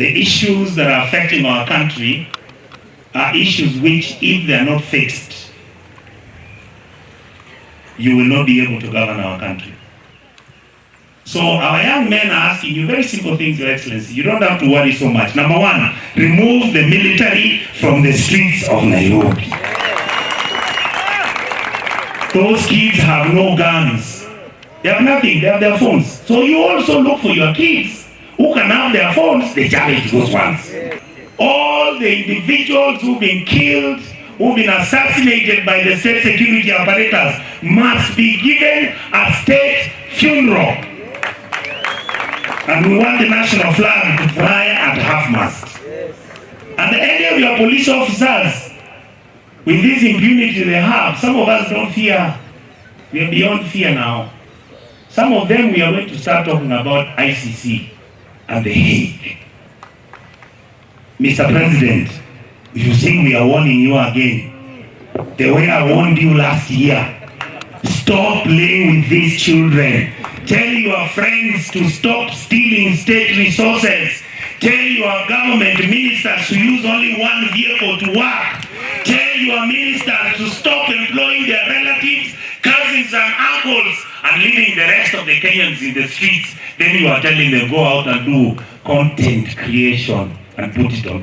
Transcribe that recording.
The issues that are affecting our country are issues which, if they are not fixed, you will not be able to govern our country. So our young men are asking you very simple things, Your Excellency. You don't have to worry so much. Number one, remove the military from the streets of Nairobi. Those kids have no guns. They have nothing. They have their phones. So you also look for your kids who can have their phones. They challenge those ones. All the individuals who've been killed, who've been assassinated by the state security apparatus must be given a state funeral. And we want the national flag to fly at half-mast. And any of your police officers, with this impunity they have, some of us don't fear. We are beyond fear now. Some of them we are going to start talking about ICC and The Hague. Mr. President, you think we are warning you again? The way I warned you last year. Stop playing with these children. Tell your friends to stop stealing state resources. Tell your government ministers to use only one vehicle to work. Tell your ministers to stop employing their relatives, cousins and uncles and leaving the rest of the Kenyans in the streets. Then you are telling them go out and do content creation and put it on